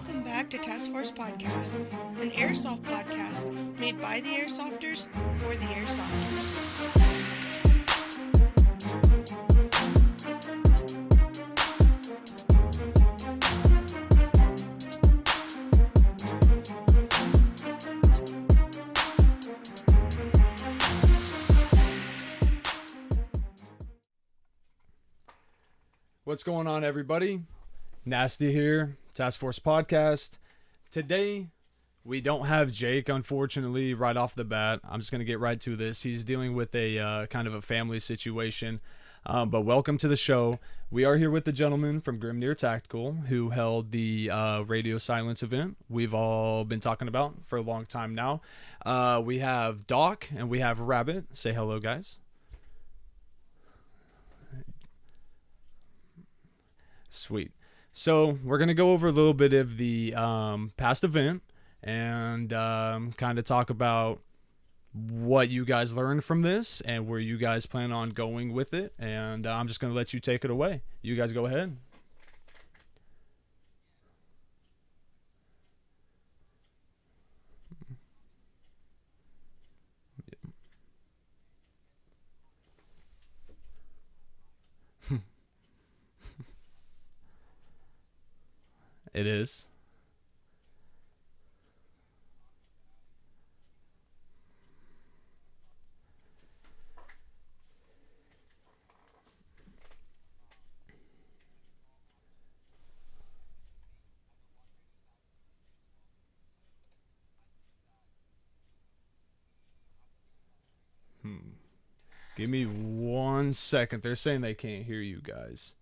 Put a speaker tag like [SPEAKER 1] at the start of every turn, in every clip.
[SPEAKER 1] Welcome back to Task Force Podcast, an airsoft podcast made by the airsofters for the airsofters.
[SPEAKER 2] What's going on, everybody? Nasty here, Task Force Podcast. Today, we don't have Jake, unfortunately, right off the bat. I'm just going to get right to this. He's dealing with a kind of a family situation. But welcome to the show. We are here with the gentleman from GrimnirTactical who held the radio silence event we've all been talking about for a long time now. We have Doc and we have Rabbit. Say hello, guys. Sweet. So we're going to go over a little bit of the past event and kind of talk about what you guys learned from this and where you guys plan on going with it. And I'm just going to let you take it away. You guys go ahead. It is. Give me 1 second. They're saying they can't hear you guys.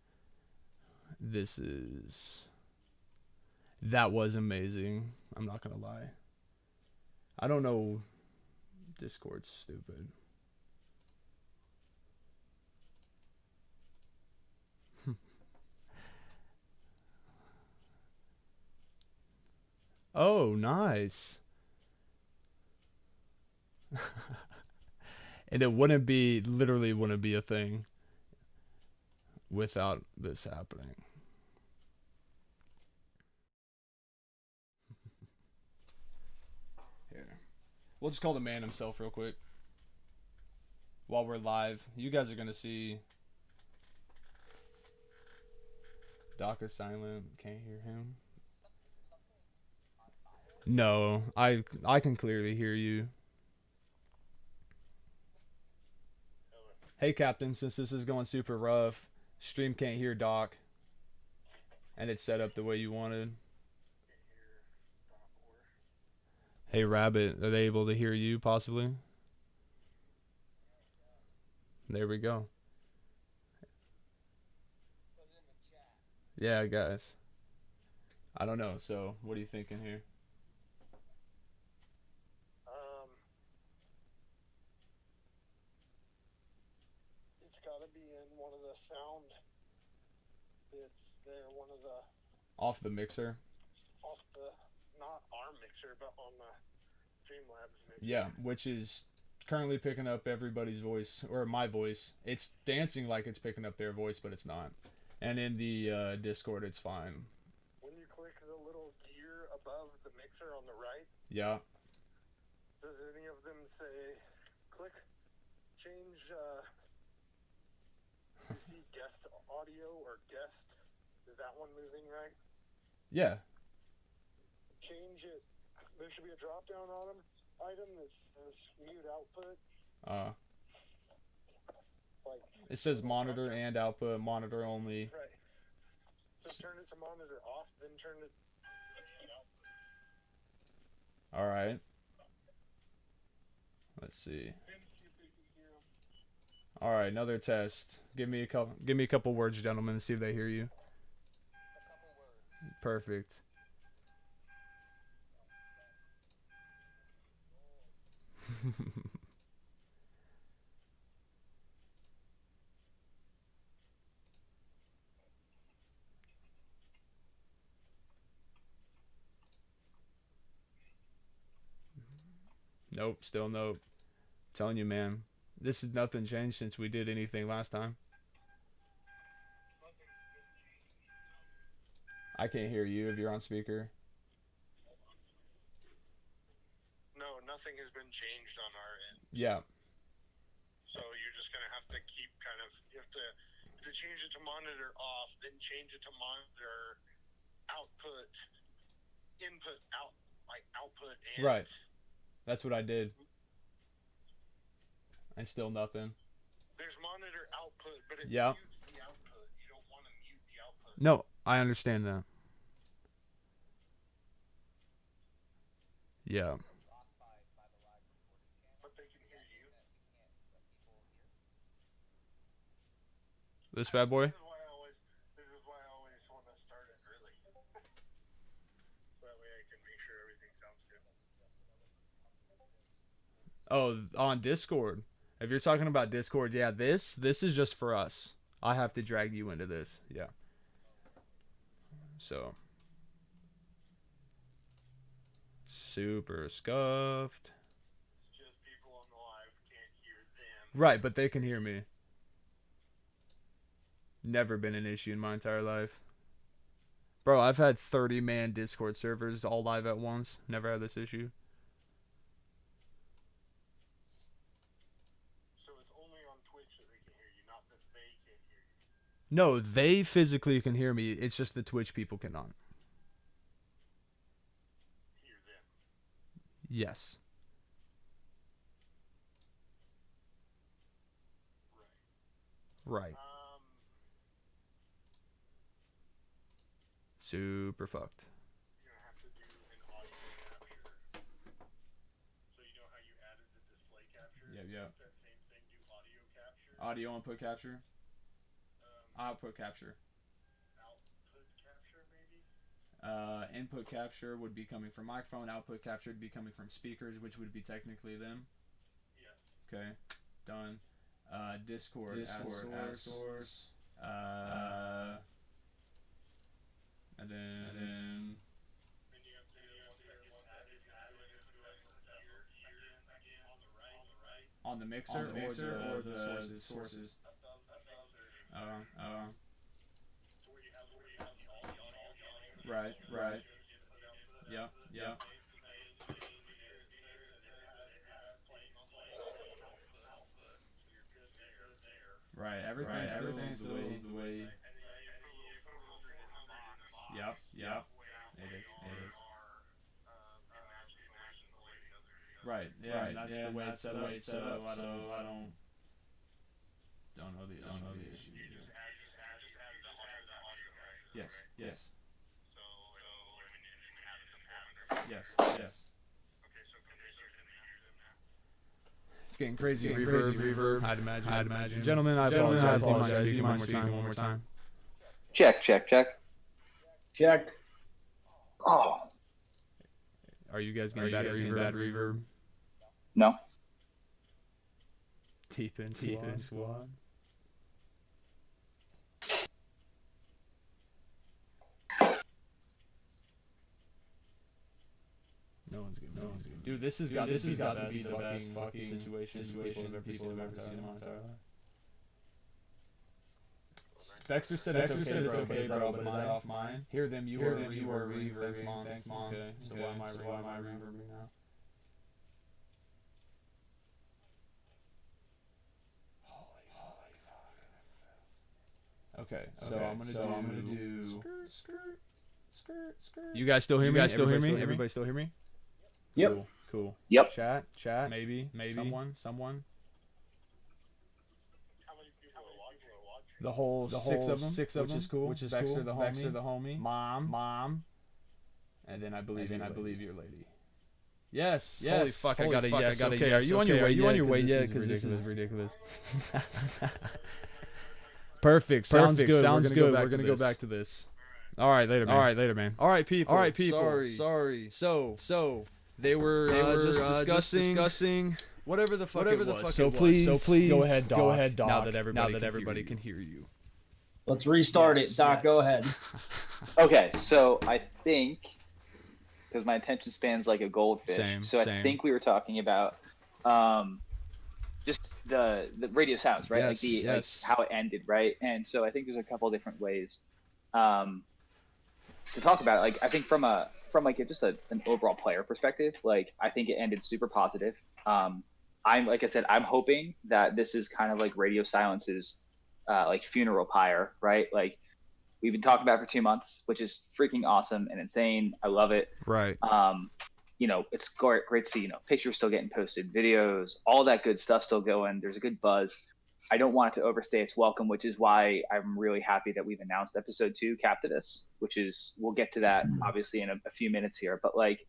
[SPEAKER 2] That was amazing. I'm not gonna lie. I don't know. Discord's stupid. Oh, nice. And it literally wouldn't be a thing without this happening. Here. We'll just call the man himself real quick. While we're live. You guys are going to see Doc is silent. Can't hear him. No, I can clearly hear you. Hey, Captain, since this is going super rough, stream can't hear Doc, and it's set up the way you wanted. Hey, Rabbit, are they able to hear you, possibly? There we go. Yeah, guys. I don't know, so what are you thinking here?
[SPEAKER 3] It's got to be in one of the sound bits there, one of the
[SPEAKER 2] Off the mixer?
[SPEAKER 3] off the, not our mixer, but on the Streamlabs mixer.
[SPEAKER 2] Yeah, which is currently picking up everybody's voice, or my voice. It's dancing like it's picking up their voice, but it's not. And in the Discord, it's fine.
[SPEAKER 3] When you click the little gear above the mixer on the right,
[SPEAKER 2] Yeah.
[SPEAKER 3] does any of them say, click, change, you see guest audio or guest? Is that one moving right?
[SPEAKER 2] Yeah.
[SPEAKER 3] Change it. There should be a drop down item that says mute output. Like,
[SPEAKER 2] It says monitor and output, monitor only.
[SPEAKER 3] right. So turn it to monitor off, then turn it.
[SPEAKER 2] Alright. Let's see. Alright, another test. Give me a couple words, gentlemen, and see if they hear you.
[SPEAKER 3] A couple words.
[SPEAKER 2] Perfect. Nope, still nope. Telling you, man. This is nothing changed since we did anything last time. I can't hear you if you're on speaker.
[SPEAKER 3] nothing has been changed on our end.
[SPEAKER 2] Yeah.
[SPEAKER 3] So you're just gonna have to keep you have to change it to monitor off, then change it to monitor output, input out, like output and.
[SPEAKER 2] Right. That's what I did. And still nothing.
[SPEAKER 3] There's monitor output, but it
[SPEAKER 2] Yeah.
[SPEAKER 3] mutes the output. You don't want to mute the output.
[SPEAKER 2] No, I understand that. Yeah.
[SPEAKER 3] But they can hear you.
[SPEAKER 2] This bad boy?
[SPEAKER 3] This is why I always want to start it early. So that way I can make sure everything sounds good.
[SPEAKER 2] Oh, on Discord. If you're talking about Discord, yeah, this is just for us. I have to drag you into this. Yeah. So. Super scuffed.
[SPEAKER 3] It's just people on the live can't hear them.
[SPEAKER 2] Right, but they can hear me. Never been an issue in my entire life. Bro, I've had 30-man Discord servers all live at once. Never had this issue.
[SPEAKER 3] So it's only on Twitch that they can hear you, not that they can hear you.
[SPEAKER 2] No, they physically can hear me. It's just the Twitch people cannot.
[SPEAKER 3] Hear them.
[SPEAKER 2] Yes. Right. Super fucked.
[SPEAKER 3] You're gonna have to do an audio capture. So you know how you added the display capture?
[SPEAKER 2] Yeah.
[SPEAKER 3] That same thing, do audio capture.
[SPEAKER 2] Audio input capture? Output capture.
[SPEAKER 3] Output capture, maybe?
[SPEAKER 2] Input capture would be coming from microphone. Output capture would be coming from speakers, which would be technically them.
[SPEAKER 3] Yes.
[SPEAKER 2] Okay. Done. Discord as source. And then
[SPEAKER 3] You have to
[SPEAKER 2] on the mixer or the sources. Right. Yep. Right. Everything's the way. Yep. It is. Right. Yeah. That's the way it's set up. So I don't know the issue. Yes. Yes. It's getting crazy. Reverb. I'd imagine. Gentlemen, I apologize. Do you mind one more time?
[SPEAKER 4] Check. Oh.
[SPEAKER 2] Are you guys getting bad reverb?
[SPEAKER 4] No.
[SPEAKER 2] Deep in squad. No one's good. Dude, this has got to be the best fucking situation people have ever seen in my entire life. Spexter said it's okay, bro, but is that off mine? Hear them, you are reverb. Thanks, mom. Okay, so why am I reverbing now? Holy fuck. Okay, so I'm gonna do skirt. You guys still hear me? Everybody still hear me?
[SPEAKER 5] Yep.
[SPEAKER 2] Cool.
[SPEAKER 4] Yep.
[SPEAKER 2] Chat. Maybe. Someone.
[SPEAKER 3] How many people are watching?
[SPEAKER 2] The whole six of them, which is cool. Baxter the homie. Mom. And then I believe your lady. Yes. Holy fuck, I got a yes. Okay, are you on your way yet? Because this is ridiculous. Perfect. Sounds good. We're gonna go back to this. All right, later, man. All right, people. Sorry. So they were just discussing whatever the fuck it was. So please go ahead, Doc. Now that everybody can hear you.
[SPEAKER 5] Let's restart it, Doc. Go ahead.
[SPEAKER 4] Okay, so I think, because my attention span's like a goldfish,
[SPEAKER 2] Same.
[SPEAKER 4] I think we were talking about just the radio sounds, right? Like how it ended, right? And so I think there's a couple different ways. to talk about it, like I think from like just an overall player perspective, like I think it ended super positive. I'm like I said, I'm hoping that this is kind of like Radio Silence's like funeral pyre, right? Like we've been talking about it for 2 months, which is freaking awesome and insane. I love it.
[SPEAKER 2] Right.
[SPEAKER 4] It's great to see, pictures still getting posted, videos, all that good stuff still going. There's a good buzz. I don't want it to overstay its welcome, which is why I'm really happy that we've announced episode 2, Captivus, which is, we'll get to that obviously in a few minutes here. But like,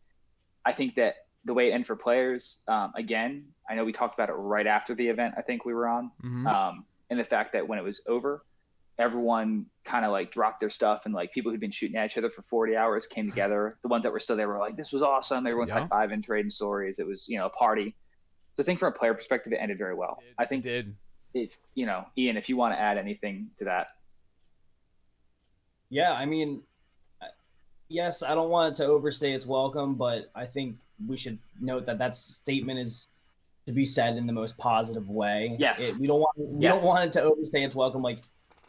[SPEAKER 4] I think that the way it ended for players, again, I know we talked about it right after the event I think we were on, and the fact that when it was over, everyone kind of like dropped their stuff, and like people who'd been shooting at each other for 40 hours came together. The ones that were still there were like, this was awesome. Everyone's high-fiving, trading stories. It was, a party. So I think from a player perspective, it ended very well. I think if, Ian, if you want to add anything to that.
[SPEAKER 5] Yeah, I mean, yes, I don't want it to overstay its welcome, but I think we should note that statement is to be said in the most positive way.
[SPEAKER 4] Yes.
[SPEAKER 5] We don't want it to overstay its welcome. Like,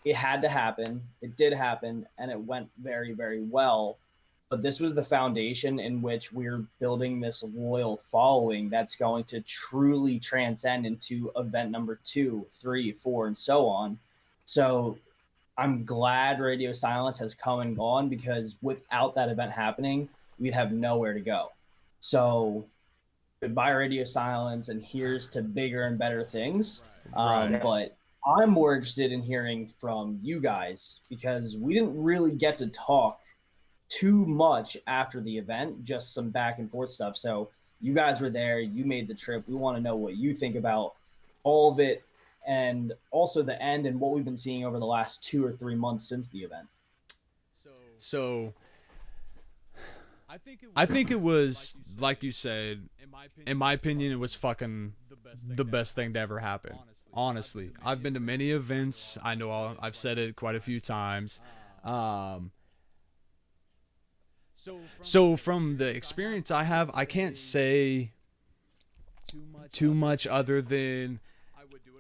[SPEAKER 5] it had to happen. It did happen, and it went very, very well. But this was the foundation in which we're building this loyal following that's going to truly transcend into event number 2, 3, 4, and so on. So I'm glad Radio Silence has come and gone, because without that event happening, we'd have nowhere to go. So goodbye Radio Silence, and here's to bigger and better things. But I'm more interested in hearing from you guys, because we didn't really get to talk too much after the event, just some back and forth stuff. So you guys were there, you made the trip. We want to know what you think about all of it, and also the end and what we've been seeing over the last 2 or 3 months since the event.
[SPEAKER 2] So I think it was, like you said, in my opinion, it was fucking the best thing to ever happen. Honestly, I've been to many events. I know I've said it quite a few times. So from the experience I have, I can't say too much other than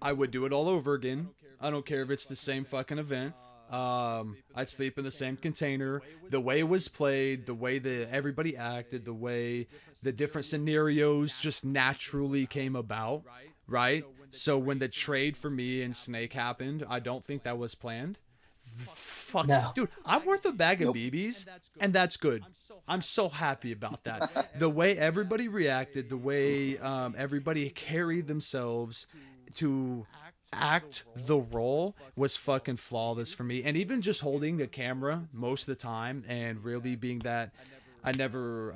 [SPEAKER 2] I would do it all over again. I don't care if it's the same fucking event. I'd sleep in the same container. The way it was played, the way that everybody acted, the way the different scenarios just naturally came about, right? So when the trade for me and Snake happened, I don't think that was planned. Fuck, no. Dude, I'm worth a bag of BBs, and that's good. I'm so happy about that. The way everybody reacted, the way everybody carried themselves to act the role was fucking flawless for me. And even just holding the camera most of the time and really being that, I never,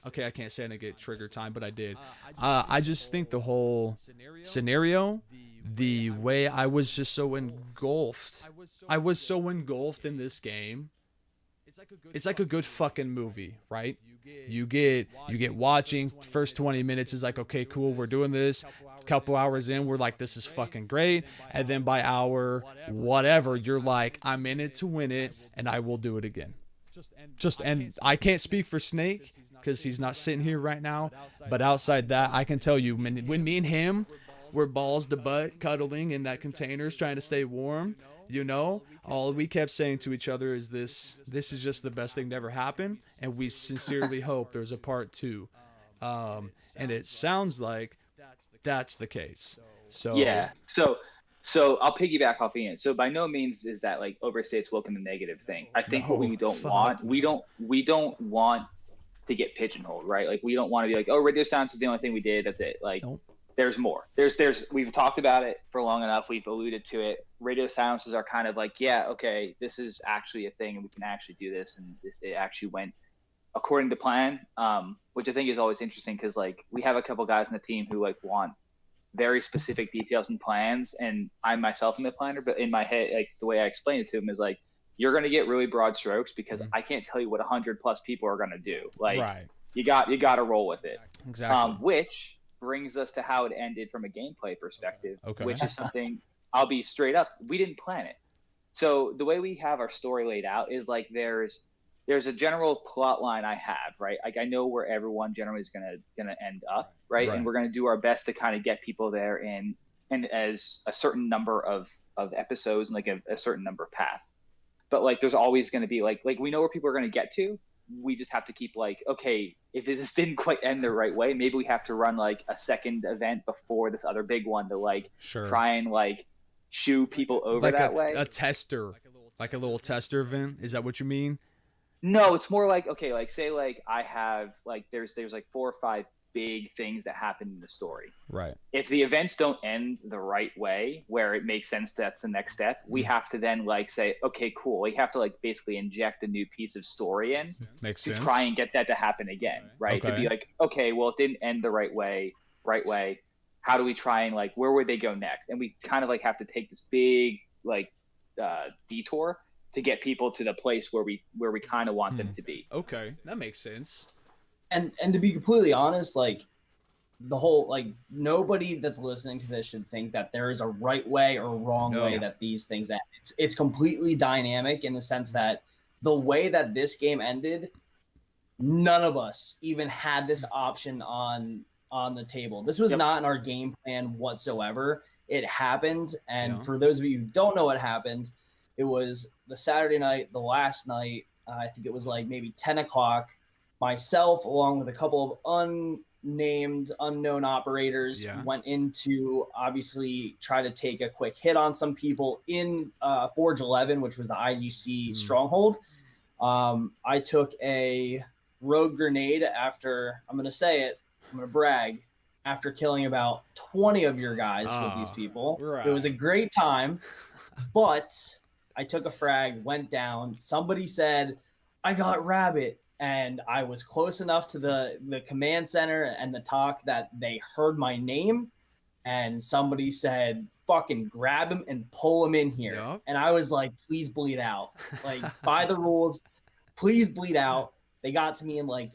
[SPEAKER 2] okay, I can't say I didn't get trigger time, but I did. I just think the whole scenario, the way I was just so engulfed, I was so engulfed in this game. It's like a good fucking movie, right? You get watching. First 20 minutes is like, okay, cool, we're doing this. A couple hours in, we're like, this is fucking great. And then by hour, whatever, you're like, I'm in it to win it, and I will do it again. And I can't speak for Snake because he's not sitting here right now. But outside that, I can tell you, when me and him were balls to butt cuddling in that containers trying to stay warm, all we kept saying to each other is this is just the best thing to ever happen, and we sincerely hope there's a part 2. And it sounds like that's the case. So
[SPEAKER 4] yeah. So I'll piggyback off Ian. So by no means is that like overstates welcome the negative thing. I think what we don't want, we don't want to get pigeonholed, right? Like we don't want to be like, oh, Radio Silence is the only thing we did. That's it. Like there's more. We've talked about it for long enough. We've alluded to it. Radio silences are kind of like, yeah, okay, this is actually a thing, and we can actually do this, and it actually went according to plan. Which I think is always interesting, because like we have a couple guys in the team who like want very specific details and plans, and I myself am the planner, but in my head, like the way I explain it to them is like, you're going to get really broad strokes because I can't tell you what 100+ people are going to do. Like you got to roll with it.
[SPEAKER 2] Exactly.
[SPEAKER 4] Which brings us to how it ended from a gameplay perspective, which is something I'll be straight up. We didn't plan it. So the way we have our story laid out is like there's a general plot line I have, right? Like I know where everyone generally is gonna end up, right? And we're gonna do our best to kind of get people there and as a certain number of episodes and like a certain number of paths. but like there's always going to be like we know where people are going to get to. We just have to keep like, okay, if this didn't quite end the right way, maybe we have to run like a second event before this other big one to like try and like shoo people over that way.
[SPEAKER 2] A tester, like a little tester event. Is that what you mean?
[SPEAKER 4] No, it's more like, okay, like say like I have like there's like 4 or 5 big things that happen in the story.
[SPEAKER 2] Right.
[SPEAKER 4] If the events don't end the right way, where it makes sense that's the next step, we have to then like say, okay, cool. We have to like basically inject a new piece of story in to try and get that to happen again, right?
[SPEAKER 2] Okay.
[SPEAKER 4] To be like, okay, well, it didn't end the right way. How do we try and like, where would they go next? And we kind of like have to take this big like detour to get people to the place where we kind of want them to be.
[SPEAKER 2] Okay, that makes sense.
[SPEAKER 5] And to be completely honest, like the whole like nobody that's listening to this should think that there is a right way or wrong way that these things end. It's completely dynamic in the sense that the way that this game ended, none of us even had this option on the table. This was not in our game plan whatsoever. It happened, and for those of you who don't know what happened, it was the Saturday night, the last night. I think it was like maybe 10 o'clock. Myself, along with a couple of unnamed, unknown operators, went in to obviously try to take a quick hit on some people in Forge 11, which was the IGC stronghold. I took a rogue grenade after, I'm going to say it, I'm going to brag, after killing about 20 of your guys with these people. Right. It was a great time, but I took a frag, went down. Somebody said, I got rabbit. And I was close enough to the command center and the talk that they heard my name. And somebody said, fucking grab him and pull him in here. Yep. And I was like, please bleed out. Like, by the rules, please bleed out. They got to me in like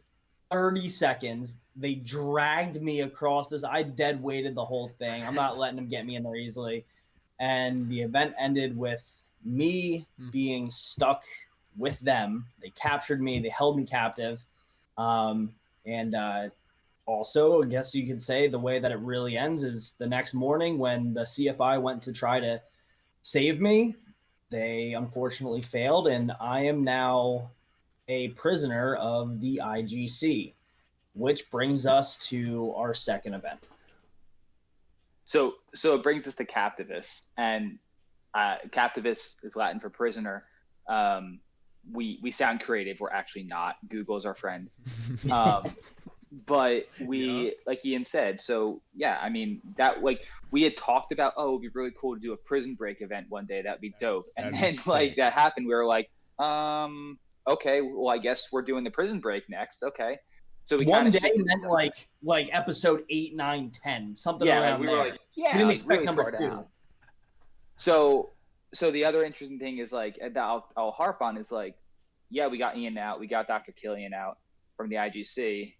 [SPEAKER 5] 30 seconds. They dragged me across this. I dead weighted the whole thing. I'm not letting them get me in there easily. And the event ended with me being stuck with them. They captured me. They held me captive. And also, I guess you could say the way that it really ends is the next morning when the CFI went to try to save me, they unfortunately failed, and I am now a prisoner of the IGC, which brings us to our second event.
[SPEAKER 4] So it brings us to Captivus, and Captivus is Latin for prisoner. We sound creative. We're actually not. Google's our friend. But we, like Ian said, so yeah, I mean, that like we had talked about, oh, it'd be really cool to do a prison break event one day. That'd be dope. And then like that happened. We were like, okay, well, I guess we're doing the prison break next. Okay. So we
[SPEAKER 5] one day meant like episode 8, 9, 10, something around
[SPEAKER 4] we
[SPEAKER 5] there.
[SPEAKER 4] Were like, we didn't expect really number 2. Down. So the other interesting thing is like that I'll harp on is like, yeah, we got Ian out, we got Dr. Killian out from the IGC,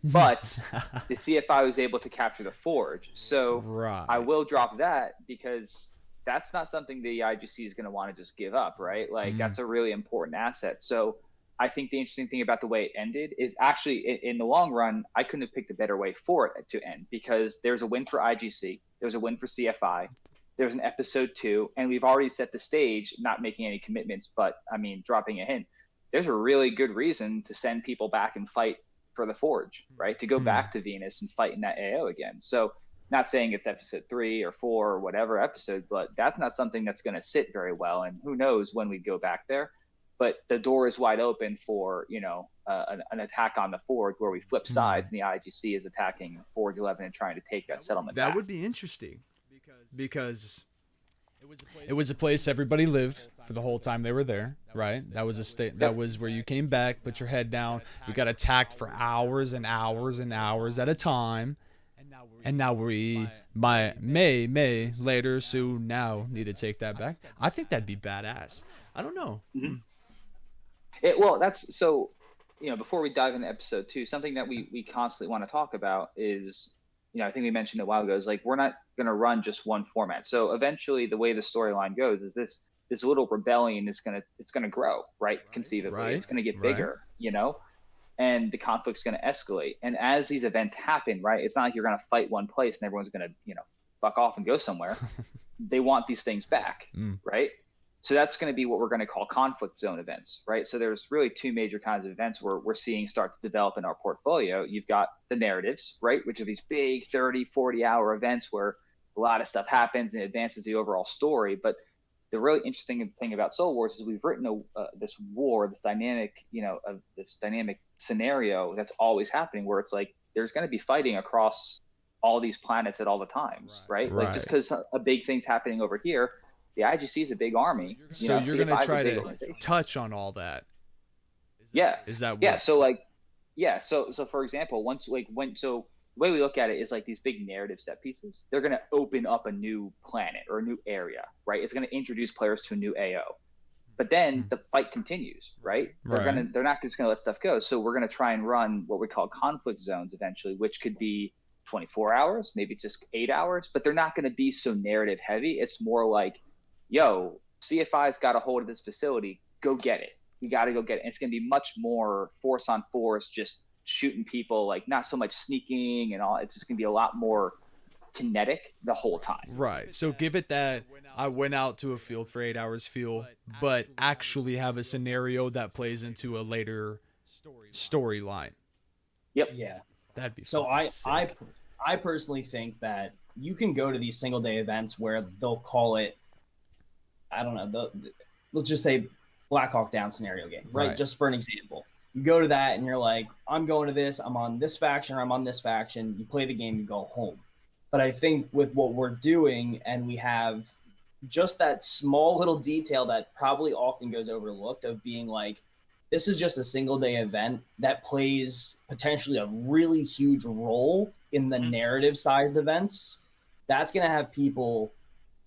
[SPEAKER 4] but the CFI was able to capture the Forge. So I will drop that because that's not something the IGC is going to want to just give up, right? Like that's a really important asset. So I think the interesting thing about the way it ended is actually in the long run, I couldn't have picked a better way for it to end because there's a win for IGC, there's a win for CFI, there's an episode 2, and we've already set the stage, not making any commitments, but I mean, dropping a hint. There's a really good reason to send people back and fight for the Forge, right? To go back to Venus and fight in that AO again. So not saying it's episode 3 or 4 or whatever episode, but that's not something that's going to sit very well. And who knows when we go back there, but the door is wide open for, an attack on the Forge where we flip sides and the IGC is attacking Forge 11 and trying to take that settlement back.
[SPEAKER 2] That would be interesting because it was a place everybody lived for the whole time they were there, right? That was a state. That was where you came back, put your head down. We got attacked for hours and hours and hours at a time, and now we may later soon now need to take that back. I think that'd be badass. I don't know.
[SPEAKER 4] Well, that's so. Before we dive into episode 2, something that we constantly want to talk about is. I think we mentioned a while ago, is like we're not going to run just one format. So eventually, the way the storyline goes is this little rebellion is it's gonna grow, right? Conceivably, it's gonna get bigger, and the conflict's gonna escalate. And as these events happen, right, it's not like you're gonna fight one place and everyone's gonna fuck off and go somewhere. They want these things back, right? So that's going to be what we're going to call conflict zone events, right? So there's really two major kinds of events where we're seeing start to develop in our portfolio. You've got the narratives, right? Which are these big 30, 40-hour events where a lot of stuff happens and advances the overall story. But the really interesting thing about Soul Wars is we've written this war, this dynamic, this dynamic scenario that's always happening where it's like there's going to be fighting across all these planets at all the times, right? Like just because a big thing's happening over here, the IGC is a big army.
[SPEAKER 2] So you're going to try to touch on all that.
[SPEAKER 4] Yeah.
[SPEAKER 2] Is that what?
[SPEAKER 4] Yeah. So so for example, the way we look at it is like these big narrative set pieces. They're going to open up a new planet or a new area, right? It's going to introduce players to a new AO. But then the fight continues, right? They're not just going to let stuff go. So we're going to try and run what we call conflict zones eventually, which could be 24 hours, maybe just 8 hours, but they're not going to be so narrative heavy. It's more like, yo, CFI's got a hold of this facility, go get it. You got to go get it. And it's going to be much more force on force, just shooting people, like not so much sneaking and all. It's just going to be a lot more kinetic the whole time.
[SPEAKER 2] Right. So give it that I went out to a field for 8 hours feel, but actually have a scenario that plays into a later storyline.
[SPEAKER 4] Yep.
[SPEAKER 5] Yeah.
[SPEAKER 2] That'd be
[SPEAKER 5] so.
[SPEAKER 2] Sick.
[SPEAKER 5] I personally think that you can go to these single day events where they'll call it, I don't know, let's just say Black Hawk Down scenario game, right? Just for an example. You go to that and you're like, I'm going to this, I'm on this faction or I'm on this faction. You play the game, you go home. But I think with what we're doing, and we have just that small little detail that probably often goes overlooked of being like, this is just a single day event that plays potentially a really huge role in the narrative sized events. That's going to have people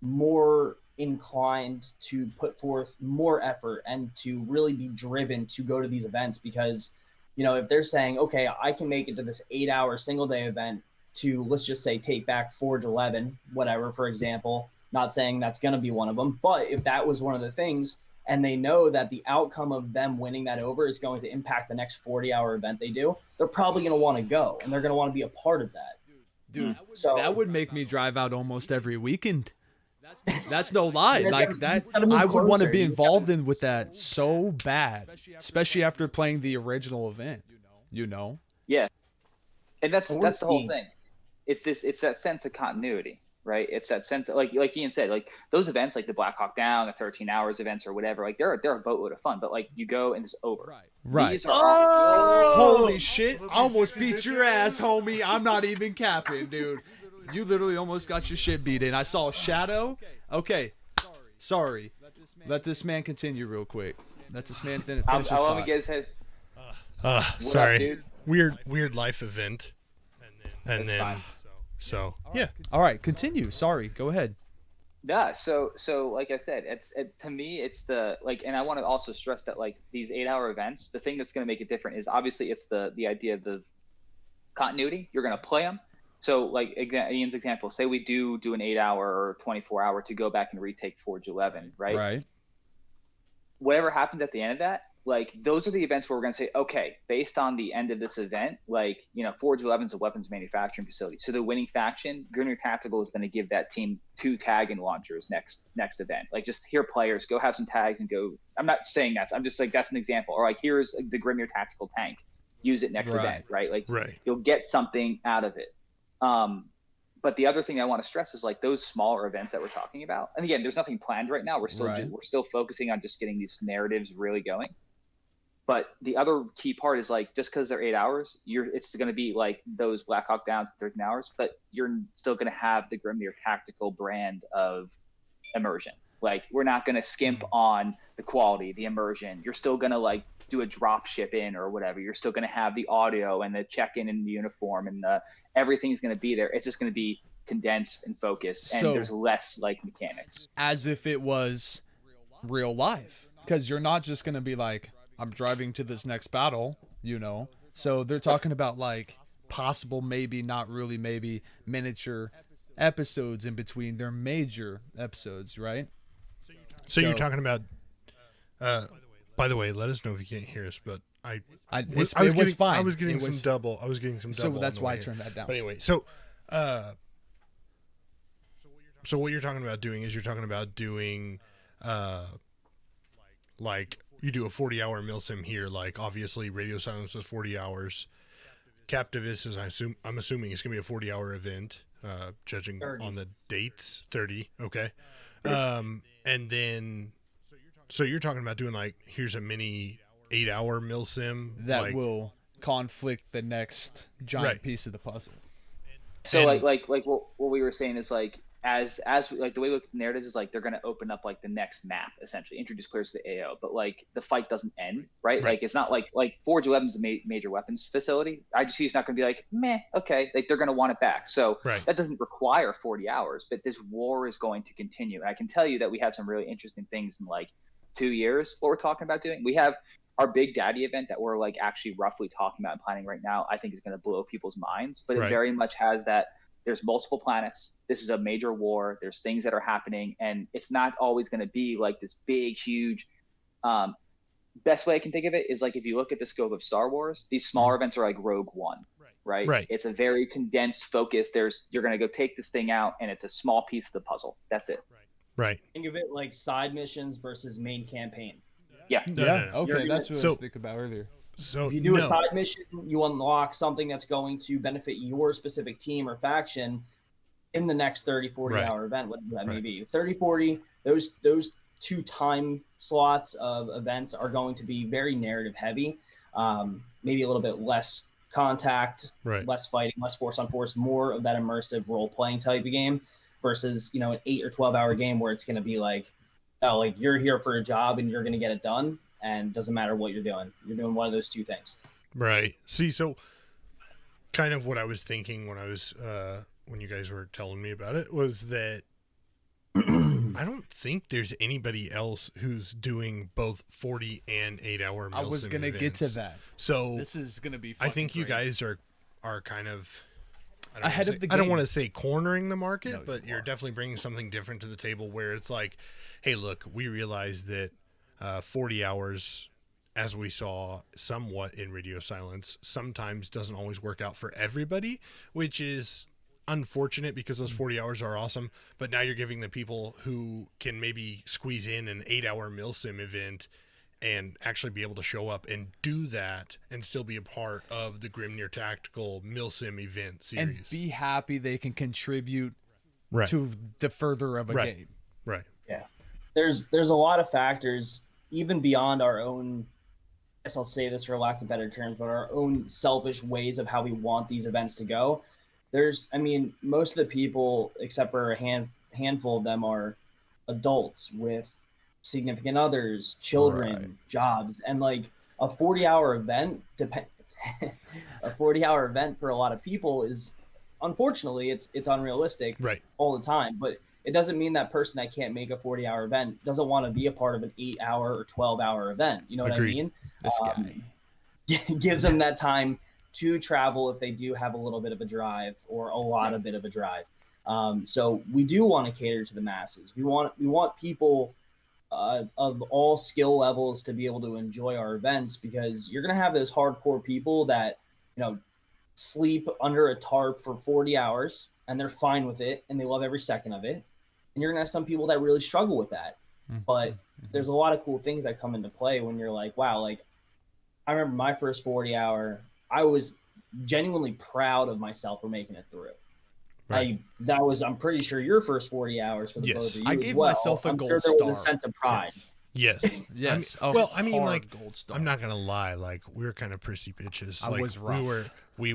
[SPEAKER 5] more inclined to put forth more effort and to really be driven to go to these events because, if they're saying, okay, I can make it to this 8 hour single day event to, let's just say, take back Forge 11, whatever, for example, not saying that's going to be one of them, but if that was one of the things, and they know that the outcome of them winning that over is going to impact the next 40-hour event they do, they're probably going to want to go, and they're going to want to be a part of that.
[SPEAKER 2] Dude, so that would make me drive out almost every weekend. That's no lie. Like that, I would want to be involved with that so bad, especially after playing the original event.
[SPEAKER 4] Yeah, and that's the whole thing. It's that sense of continuity. Right, it's that sense of, like Ian said, like those events, like the Black Hawk Down, the 13 hours events or whatever, like they're a boatload of fun. But like you go and it's over.
[SPEAKER 2] Right.
[SPEAKER 4] These are
[SPEAKER 2] holy shit! I almost beat your ass, homie. I'm not even capping, dude. You literally almost got your shit beat in. I saw a shadow. Okay, sorry. Let this man continue real quick. Let this man finish his thought.
[SPEAKER 4] I'll let me get his head.
[SPEAKER 6] Sorry.
[SPEAKER 4] Up,
[SPEAKER 6] weird life event, and then. So yeah.
[SPEAKER 2] All right, continue. Sorry, go ahead.
[SPEAKER 4] Yeah. So like I said, to me it's the like, and I want to also stress that like these 8 hour events, the thing that's going to make it different is obviously it's the idea of the continuity. You're going to play them. So like Ian's example, say we do an 8 hour or 24 hour to go back and retake Forge 11, right?
[SPEAKER 2] Right.
[SPEAKER 4] Whatever happens at the end of that, like those are the events where we're going to say, okay, based on the end of this event, like, Forge 11 is a weapons manufacturing facility. So the winning faction, GrimnirTactical, is going to give that team 2 tag and launchers next event. Like just here players go have some tags and go. I'm not saying that. I'm just like, that's an example. Or like, here's the GrimnirTactical tank. Use it next event, right? Like you'll get something out of it. But the other thing I want to stress is like those smaller events that we're talking about. And again, there's nothing planned right now. We're still focusing on just getting these narratives really going. But the other key part is like, just because they're 8 hours, it's going to be like those Black Hawk Downs 13 hours, but you're still going to have the GrimnirTactical brand of immersion. Like we're not going to skimp on the quality, the immersion. You're still going to like do a drop ship in or whatever. You're still going to have the audio and the check-in and the uniform and everything's going to be there. It's just going to be condensed and focused, and there's less like mechanics.
[SPEAKER 2] As if it was real life, because you're not just going to be like, I'm driving to this next battle, So they're talking about like possible, maybe not really, maybe miniature episodes in between their major episodes, right?
[SPEAKER 6] So you're talking about. By the way, let us know if you can't hear us, but it was fine. I was getting some double.
[SPEAKER 2] So that's why I turned that down.
[SPEAKER 6] But anyway, so what you're talking about doing is you're talking about doing like you do a 40-hour milsim here, like obviously Radio Silence was 40 hours. Captivist is, I'm assuming it's going to be a 40-hour event, judging
[SPEAKER 5] 30.
[SPEAKER 6] on the dates. 30, okay. And then, so you're talking about doing like, here's a mini 8-hour milsim
[SPEAKER 2] that
[SPEAKER 6] like,
[SPEAKER 2] will conflict the next giant piece of the puzzle.
[SPEAKER 4] So
[SPEAKER 6] and,
[SPEAKER 4] like what we were saying is like as like the way we look at the narratives is like they're going to open up like the next map, essentially introduce players to the AO, but like the fight doesn't end, right? Like it's not like Forge 11 is a major weapons facility. IGC is not going to be like meh, okay, like they're going to want it back. So that doesn't require 40 hours, but this war is going to continue. And I can tell you that we have some really interesting things in like 2 years. What we're talking about doing, we have our Big Daddy event that we're like actually roughly talking about and planning right now. I think is going to blow people's minds, but it very much has that. There's multiple planets. This is a major war. There's things that are happening, and it's not always going to be like this big, huge. Best way I can think of it is like if you look at the scope of Star Wars, these smaller events are like Rogue One, right? It's a very condensed focus. You're going to go take this thing out, and it's a small piece of the puzzle. That's it.
[SPEAKER 6] Right.
[SPEAKER 5] Think of it like side missions versus main campaign.
[SPEAKER 4] Yeah.
[SPEAKER 2] No. Okay, that's what I was thinking about earlier.
[SPEAKER 6] So
[SPEAKER 5] if you do a side mission, you unlock something that's going to benefit your specific team or faction in the next 30, 40-hour event, whatever that may be. 30, 40, those 2 time slots of events are going to be very narrative heavy, maybe a little bit less contact, less fighting, less force on force, more of that immersive role-playing type of game versus, an 8 or 12-hour game where it's going to be like, oh, like you're here for a job and you're going to get it done. And doesn't matter what you're doing one of those 2 things.
[SPEAKER 6] Right. See, so kind of what I was thinking when I was when you guys were telling me about it was that I don't think there's anybody else who's doing both 40 and 8-hour milsim
[SPEAKER 2] I was gonna get to that.
[SPEAKER 6] So
[SPEAKER 2] this is gonna be.
[SPEAKER 6] I think you guys are kind of
[SPEAKER 2] ahead of the game.
[SPEAKER 6] I don't want to say cornering the market, but you're definitely bringing something different to the table where it's like, hey, look, we realize that 40 hours, as we saw somewhat in Radio Silence, sometimes doesn't always work out for everybody, which is unfortunate because those 40 hours are awesome. But now you're giving the people who can maybe squeeze in an 8-hour milsim event and actually be able to show up and do that and still be a part of the GrimnirTactical milsim event series.
[SPEAKER 2] And be happy they can contribute to the further of a game.
[SPEAKER 6] Right.
[SPEAKER 5] Yeah. There's a lot of factors even beyond our own, I guess I'll say this for lack of better terms, but our own selfish ways of how we want these events to go. Most of the people, except for a handful of them, are adults with significant others, children, jobs, and like a 40-hour event, a 40-hour event for a lot of people is, unfortunately, it's unrealistic all the time, but it doesn't mean that person that can't make a 40-hour event doesn't want to be a part of an 8-hour or 12-hour event. You know what I mean?
[SPEAKER 2] This guy
[SPEAKER 5] gives them that time to travel if they do have a little bit of a drive or a lot of bit of a drive. So we do want to cater to the masses. We want people of all skill levels to be able to enjoy our events, because you're going to have those hardcore people that, sleep under a tarp for 40 hours and they're fine with it and they love every second of it. And you're going to have some people that really struggle with that. But there's a lot of cool things that come into play when you're like, wow, like I remember my first 40-hour, I was genuinely proud of myself for making it through. I'm pretty sure your first 40 hours for the both of you.
[SPEAKER 2] I gave myself a gold star.
[SPEAKER 5] There was a sense of pride.
[SPEAKER 6] Yes.
[SPEAKER 2] Yes.
[SPEAKER 6] Gold star. I'm not gonna lie. Like we were kind of prissy bitches.
[SPEAKER 2] I was rough.
[SPEAKER 6] We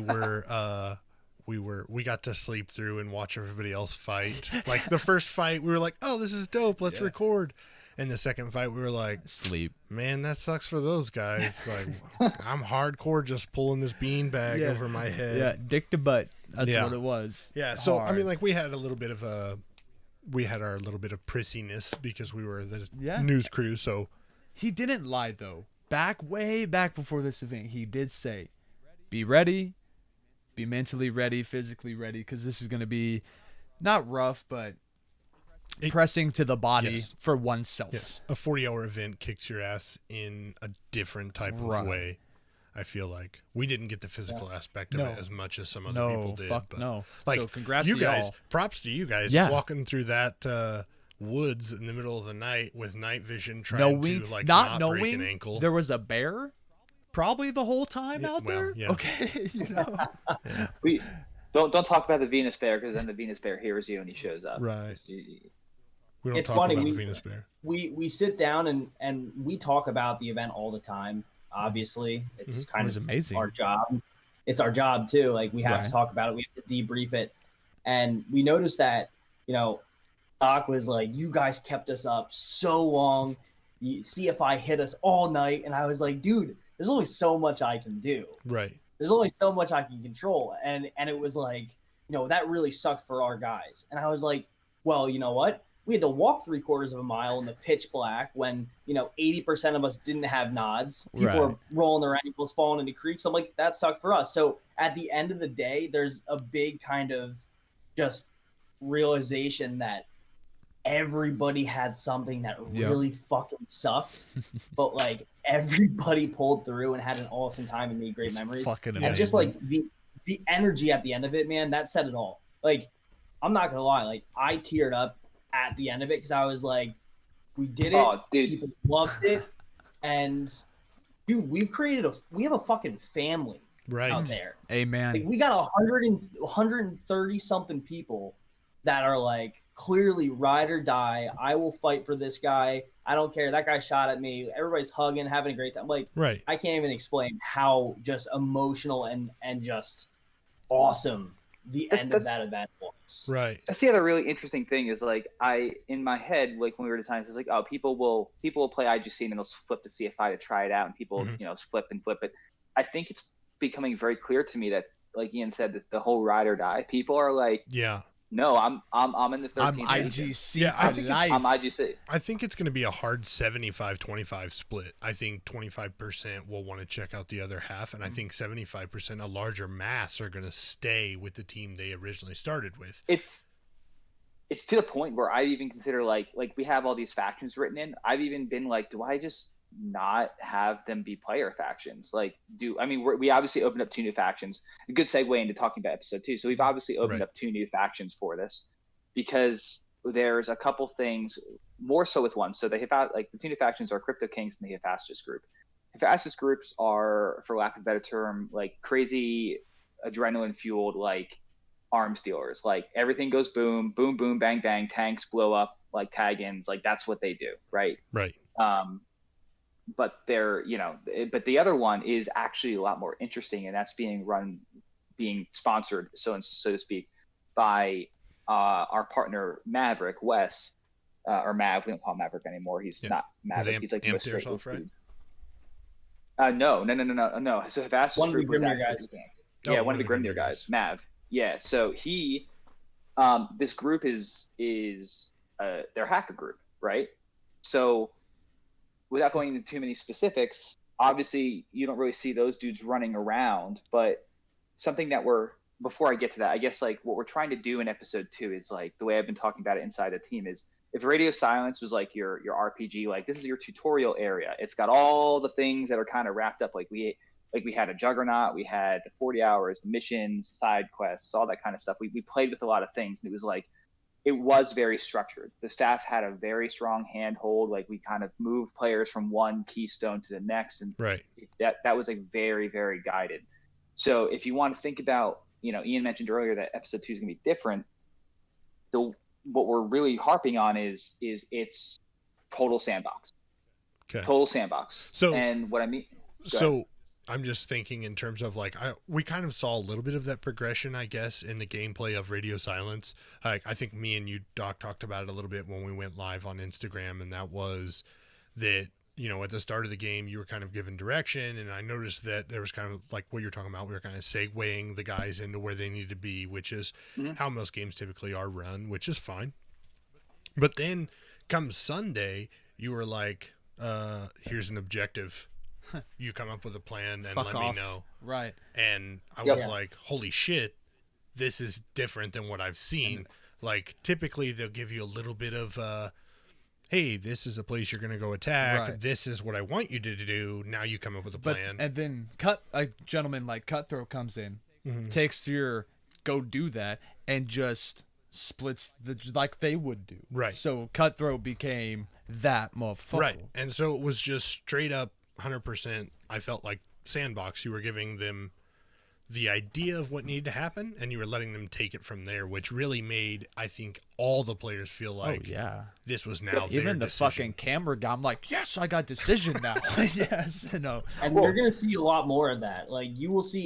[SPEAKER 6] got to sleep through and watch everybody else fight. Like the first fight, we were like, "Oh, this is dope. Let's record." And the second fight, we were like,
[SPEAKER 2] "Sleep."
[SPEAKER 6] Man, that sucks for those guys. Like I'm hardcore, just pulling this beanbag over my head.
[SPEAKER 2] Yeah, dick to butt. That's what it was.
[SPEAKER 6] Yeah. So hard. We had our little bit of prissiness because we were the news crew. So
[SPEAKER 2] he didn't lie though. Way back before this event, he did say, "Be ready, be mentally ready, physically ready, because this is going to be not rough, but pressing to the body for oneself."
[SPEAKER 6] Yes. A 40-hour event kicks your ass in a different type of way. I feel like we didn't get the physical aspect of it as much as some other people did.
[SPEAKER 2] No.
[SPEAKER 6] Like,
[SPEAKER 2] so congrats
[SPEAKER 6] you
[SPEAKER 2] to
[SPEAKER 6] guys.
[SPEAKER 2] y'all.
[SPEAKER 6] Props to you guys walking through that woods in the middle of the night with night vision, trying to like
[SPEAKER 2] not
[SPEAKER 6] break an
[SPEAKER 2] knowing
[SPEAKER 6] ankle.
[SPEAKER 2] there was a bear probably the whole time
[SPEAKER 6] Yeah,
[SPEAKER 2] out
[SPEAKER 6] well,
[SPEAKER 2] there.
[SPEAKER 6] yeah.
[SPEAKER 2] Okay, you know.
[SPEAKER 4] We don't talk about the Venus bear, because then the Venus bear hears you and he shows up.
[SPEAKER 6] Right.
[SPEAKER 4] You-
[SPEAKER 6] We don't
[SPEAKER 5] It's
[SPEAKER 6] talk
[SPEAKER 5] funny,
[SPEAKER 6] about
[SPEAKER 5] we-
[SPEAKER 6] the Venus bear.
[SPEAKER 5] We sit down and we talk about the event all the time. Obviously, it's kind
[SPEAKER 2] It was
[SPEAKER 5] of
[SPEAKER 2] amazing.
[SPEAKER 5] our job. It's our job too. Like, we have
[SPEAKER 2] Right.
[SPEAKER 5] to talk about it. We have to debrief it. And we noticed that, you know, Doc was like, "You guys kept us up so long. CFI hit us all night." And I was like, "Dude, there's only so much I can do.
[SPEAKER 6] Right.
[SPEAKER 5] There's only so much I can control." And it was like, that really sucked for our guys. And I was like, well, you know what? We had to walk 3/4 of a mile in the pitch black when, 80% of us didn't have nods. People were
[SPEAKER 2] Right.
[SPEAKER 5] rolling their ankles, falling into creeks. I'm like, that sucked for us. So at the end of the day, there's a big kind of just realization that everybody had something that
[SPEAKER 2] Yep.
[SPEAKER 5] really fucking sucked, but like everybody pulled through and had an awesome time and made great
[SPEAKER 2] It's
[SPEAKER 5] memories.
[SPEAKER 2] fucking
[SPEAKER 5] And just
[SPEAKER 2] amazing.
[SPEAKER 5] like the energy at the end of it, man, that said it all. Like, I'm not gonna lie, like I teared up at the end of it because I was like, we did it.
[SPEAKER 4] Oh, dude.
[SPEAKER 5] People loved it, and dude, we have a fucking family
[SPEAKER 6] Right.
[SPEAKER 5] out there.
[SPEAKER 2] Amen.
[SPEAKER 5] Like, we got 130 something people that are like clearly ride or die. I will fight for this guy. I don't care. That guy shot at me. Everybody's hugging, having a great time. Like,
[SPEAKER 6] Right.
[SPEAKER 5] I can't even explain how just emotional and just awesome the end of that event was.
[SPEAKER 6] Right.
[SPEAKER 4] That's the other really interesting thing is, like, in my head, like when we were designing this, it's like, oh, people will play IGC and then they'll flip the CFI to try it out, and people flip it. I think it's becoming very clear to me that, like Ian said, this the whole ride or die. People are like,
[SPEAKER 6] Yeah.
[SPEAKER 4] no, I'm in the 13th.
[SPEAKER 2] I'm
[SPEAKER 4] Legion.
[SPEAKER 2] IGC.
[SPEAKER 6] Yeah, I
[SPEAKER 2] for
[SPEAKER 6] think
[SPEAKER 2] life.
[SPEAKER 4] I'm IGC.
[SPEAKER 6] I think it's going to be a hard 75-25 split. I think 25% will want to check out the other half, and I think 75%, a larger mass, are going to stay with the team they originally started with.
[SPEAKER 4] It's to the point where I even consider like we have all these factions written in. I've even been like, do I just not have them be player factions? Like, we obviously opened up 2 new factions. A good segue into talking about episode 2. So we've obviously opened up 2 new factions for this because there's a couple things more so with one. So the 2 new factions are Crypto Kings and the Hephaestus group. Hephaestus groups are, for lack of a better term, like crazy adrenaline fueled, like arms dealers. Like, everything goes boom, boom, boom, bang, bang, tanks blow up like tag-ins. Like, that's what they do, right?
[SPEAKER 6] Right.
[SPEAKER 4] But but the other one is actually a lot more interesting, and that's being sponsored, so to speak, by our partner Maverick Wes, or Mav. We don't call him Maverick anymore. He's not Maverick. He's like the most straight
[SPEAKER 6] right?
[SPEAKER 4] No. So Hephaestus
[SPEAKER 5] One of the
[SPEAKER 4] group was
[SPEAKER 5] Grimnir
[SPEAKER 4] actually-
[SPEAKER 5] guys.
[SPEAKER 4] Yeah, one of the Grimnir guys, Mav. Yeah, so he, this group is their hacker group, right? So, without going into too many specifics, obviously you don't really see those dudes running around, but something that before I get to that, I guess like what we're trying to do in episode 2 is, like, the way I've been talking about it inside the team is, if Radio Silence was like your RPG, like, this is your tutorial area. It's got all the things that are kind of wrapped up. Like we had a Juggernaut, we had 40 hours, missions, side quests, all that kind of stuff. We played with a lot of things, and it was very structured. The staff had a very strong handhold. Like, we kind of moved players from one keystone to the next, and
[SPEAKER 6] Right.
[SPEAKER 4] that was like very, very guided. So if you want to think about, Ian mentioned earlier that episode 2 is going to be different. So what we're really harping on is it's total sandbox.
[SPEAKER 6] Okay.
[SPEAKER 4] Total sandbox.
[SPEAKER 6] So-
[SPEAKER 4] and what I mean. Go ahead.
[SPEAKER 6] So I'm just thinking in terms of, like, we kind of saw a little bit of that progression, I guess, in the gameplay of Radio Silence. Like, I think me and you, Doc, talked about it a little bit when we went live on Instagram, and that was that, at the start of the game, you were kind of given direction, and I noticed that there was kind of, like what you're talking about, we were kind of segueing the guys into where they need to be, which is how most games typically are run, which is fine. But then come Sunday, you were like, here's an objective. You come up with a plan and
[SPEAKER 2] Fuck
[SPEAKER 6] let
[SPEAKER 2] off.
[SPEAKER 6] me know.
[SPEAKER 2] Right.
[SPEAKER 6] And I
[SPEAKER 4] Yep.
[SPEAKER 6] was like, holy shit, this is different than what I've seen. Like, typically they'll give you a little bit of, hey, this is a place you're going to go attack.
[SPEAKER 2] Right.
[SPEAKER 6] This is what I want you to do. Now you come up with a
[SPEAKER 2] But
[SPEAKER 6] plan.
[SPEAKER 2] and then a gentleman like Cutthroat comes in,
[SPEAKER 6] Mhm.
[SPEAKER 2] takes your go do that, and just splits like they would do.
[SPEAKER 6] Right.
[SPEAKER 2] So Cutthroat became that motherfucker.
[SPEAKER 6] Right. And so it was just straight up 100%. I felt like sandbox. You were giving them the idea of what needed to happen, and you were letting them take it from there, which really made, I think, all the players feel like this was now their
[SPEAKER 2] even the
[SPEAKER 6] decision.
[SPEAKER 2] fucking camera guy, I'm like, yes, I got decision now. Yes,
[SPEAKER 5] And you're gonna see a lot more of that. Like, you will see